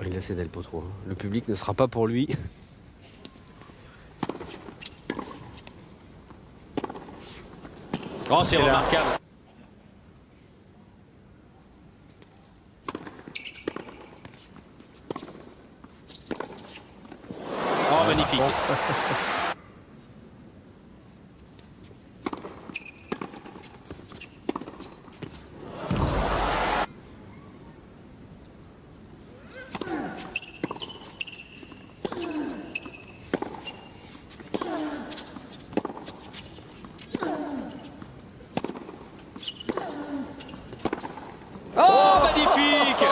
Il a cédé Del Potro. Le public ne sera pas pour lui. Oh, c'est remarquable. Oh, magnifique. Oh, magnifique!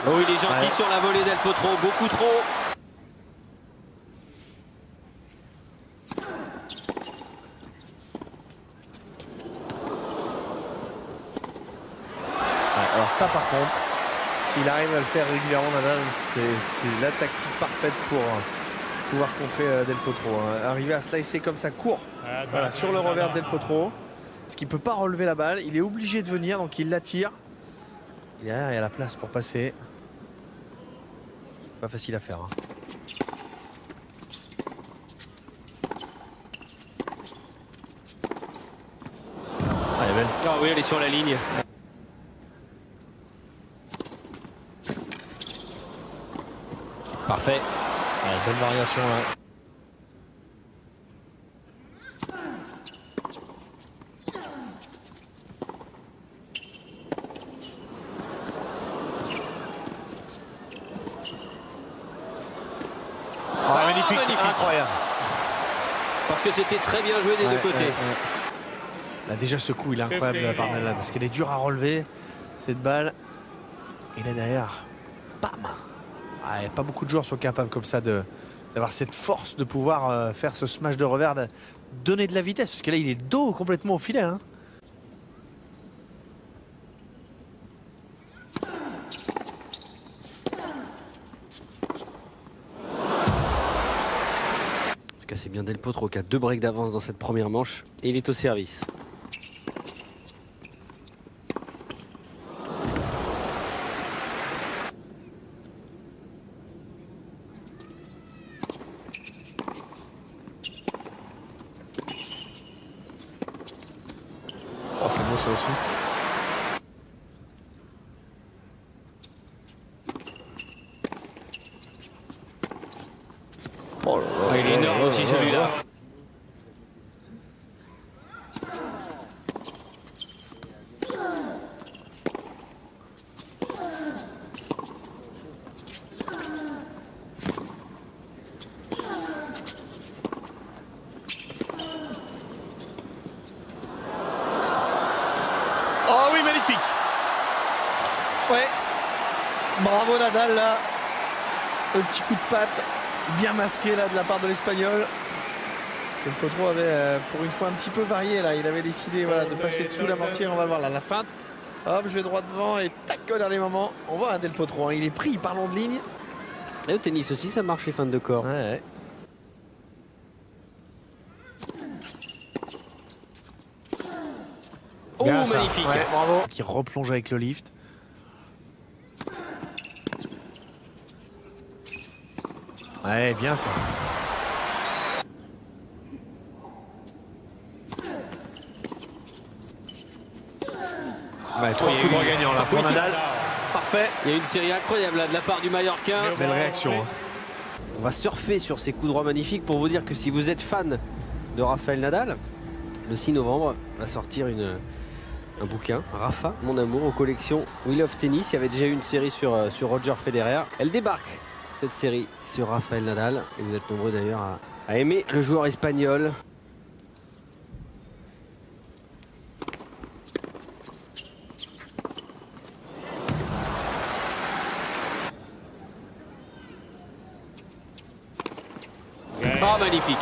Oh, il est gentil sur la volée Del Potro, beaucoup trop. Alors ça par contre, s'il arrive à le faire régulièrement, Nadal, c'est la tactique parfaite pour pouvoir contrer Del Potro. Hein. Arriver à slicer comme ça court, voilà, sur le revers de Del Potro, parce qu'il ne peut pas relever la balle, il est obligé de venir, donc il l'attire. Il y a la place pour passer. Pas facile à faire. Hein. Ah, elle est belle. Ah oui, elle est sur la ligne. Parfait. Belle variation là. Oh, magnifique, incroyable. Parce que c'était très bien joué des deux côtés. Là déjà ce coup il est incroyable de la part de Nadal parce qu'elle est dure à relever cette balle. Et là derrière, bam. Ah, y a pas beaucoup de joueurs sont capables comme ça d'avoir cette force de pouvoir faire ce smash de revers, de donner de la vitesse parce que là il est dos complètement au filet. Hein. En tout cas, c'est bien Del Potro qui a 2 breaks d'avance dans cette première manche et il est au service. Oh, c'est beau ça aussi. Oh là là, il est énorme aussi celui-là. Oh oui, magnifique. Ouais. Bravo Nadal là. Un petit coup de patte bien masqué là de la part de l'Espagnol. Del Potro avait pour une fois un petit peu varié là. Il avait décidé voilà, de passer dessous la portière. On va voir là la feinte. Hop, je vais droit devant et tac au dernier moment. On voit un Del Potro. Hein. Il est pris par long de ligne. Et au tennis aussi, ça marche les feintes de corps. Ouais. Oh, Bien, ça. magnifique. Ouais, bravo. Qui replonge avec le lift. Ouais, bien ça. Ouais, 3 coups de gagnant là pour Nadal. Parfait. Il y a une série incroyable là, de la part du Mallorquin. Belle réaction. Hein. On va surfer sur ces coups droits magnifiques pour vous dire que si vous êtes fan de Rafael Nadal, le 6 novembre va sortir un bouquin, Rafa, mon amour, aux collections We Love Tennis. Il y avait déjà eu une série sur Roger Federer. Elle débarque, cette série, sur Rafael Nadal. Et vous êtes nombreux d'ailleurs à aimer le joueur espagnol. Oh, magnifique.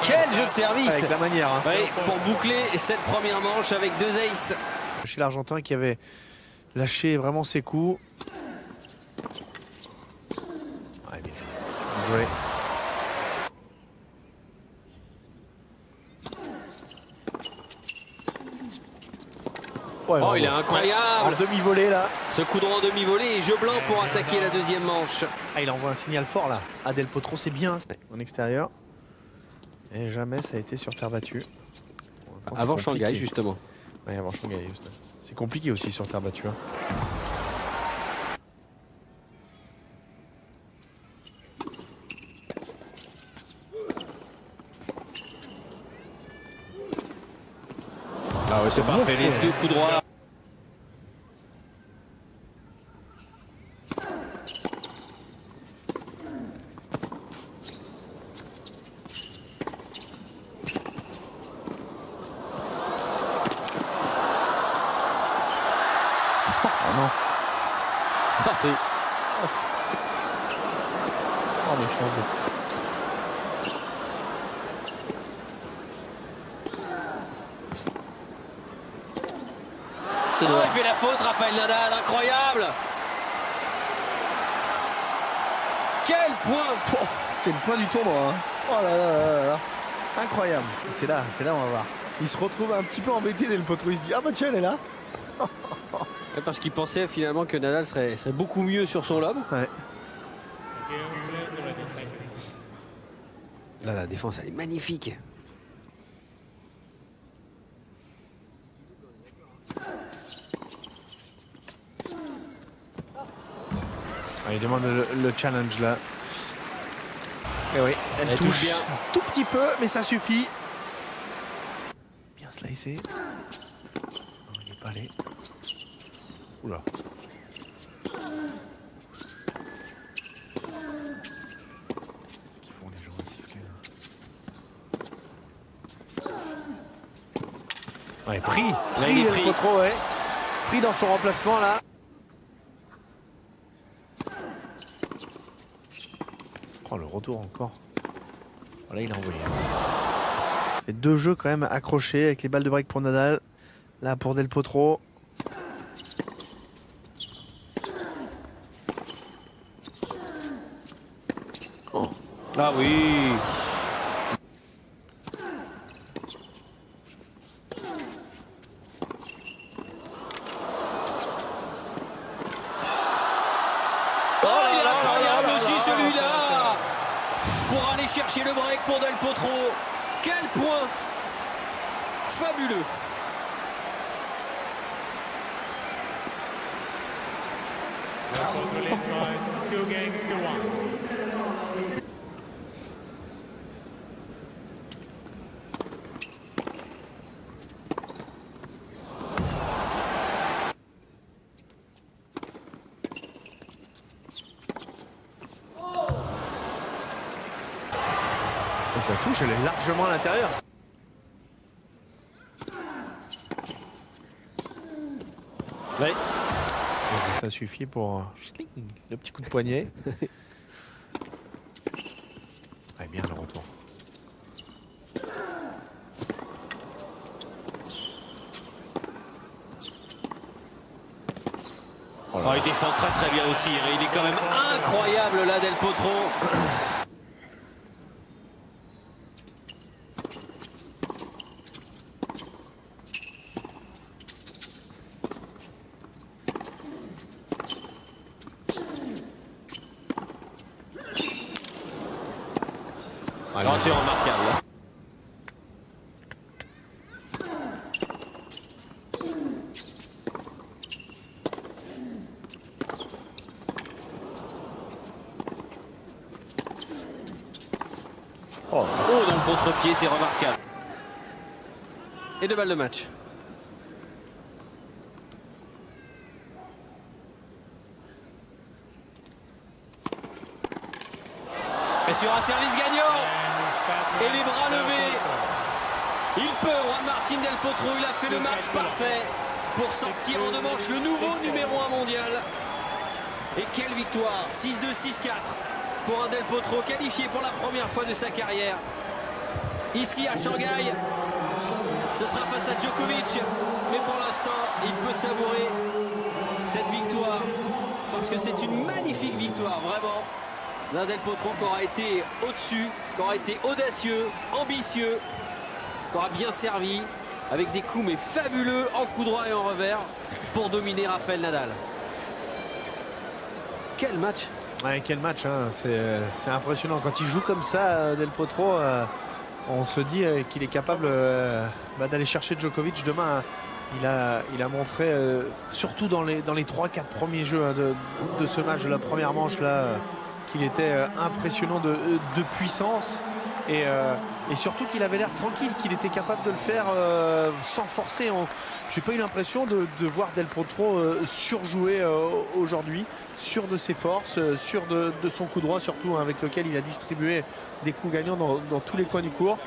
Quel jeu de service. Avec la manière. Hein. Oui, pour boucler cette première manche avec 2 aces. Chez l'Argentin qui avait lâché vraiment ses coups. Oh, il est incroyable. En demi-volée là. Ce coup droit en demi-volée et jeu blanc pour attaquer la deuxième manche. Ah, il envoie un signal fort là. À Del Potro, c'est bien en extérieur. Et jamais ça a été sur terre battue. Avant Shanghai, justement. Oui, avant Shanghai, juste. C'est compliqué aussi sur terre battue. Hein. Ah ouais, c'est parfait, les deux coups droits. Oh non. Oh mais chance de fou. Il fait la faute, Rafael Nadal, incroyable. Quel point. C'est le point du tournoi. Hein. Oh là là là là. Incroyable. C'est là, on va voir. Il se retrouve un petit peu embêté dès le Potro. Il se dit ah bah tiens elle est là. Parce qu'il pensait finalement que Nadal serait beaucoup mieux sur son lob. Ouais. Là, la défense, elle est magnifique. Ah, il demande le challenge là. Et oui, elle touche bien. Un tout petit peu, mais ça suffit. Bien slicé. Non, il n'est pas allé. Oula. Qu'est-ce qu'ils font les gens à siffler là? Ouais, pris. Là, il est pris. Potro, ouais. Pris dans son remplacement là. Oh, le retour encore. Voilà, il a envoyé. Et deux jeux quand même accrochés avec les balles de break pour Nadal. Là pour Del Potro. Oh. Ah oui. Pour aller chercher le break pour Del Potro. Quel point fabuleux. Et ça touche, elle est largement à l'intérieur. Oui. Ça suffit pour le petit coup de poignet. Ouais, bien le retour. Oh, il défend très bien aussi. Il est quand même incroyable là, Del Potro. Oh, c'est remarquable. Oh, dans le contre-pied, c'est remarquable. Et 2 balles de match. Et sur un service gagnant. Et les bras levés. Il peut, Juan Martín Del Potro, il a fait le match parfait pour sortir en 2 manches le nouveau numéro 1 mondial. Et quelle victoire, 6-2, 6-4 pour un Del Potro qualifié pour la première fois de sa carrière. Ici à Shanghai, ce sera face à Djokovic, mais pour l'instant, il peut savourer cette victoire parce que c'est une magnifique victoire, vraiment. D'un Del Potro qui aura été au-dessus, qui aura été audacieux, ambitieux, qui aura bien servi avec des coups mais fabuleux en coup droit et en revers pour dominer Rafael Nadal. Quel match! Ouais, quel match, hein. C'est impressionnant. Quand il joue comme ça, Del Potro, on se dit qu'il est capable d'aller chercher Djokovic demain. Il a montré, surtout dans les 3-4 premiers jeux de ce match, de la première manche, là, qu'il était impressionnant de puissance. Et surtout qu'il avait l'air tranquille, qu'il était capable de le faire sans forcer. J'ai pas eu l'impression de voir Del Potro surjouer aujourd'hui, sûr de ses forces, sûr de son coup droit surtout, hein, avec lequel il a distribué des coups gagnants dans tous les coins du court.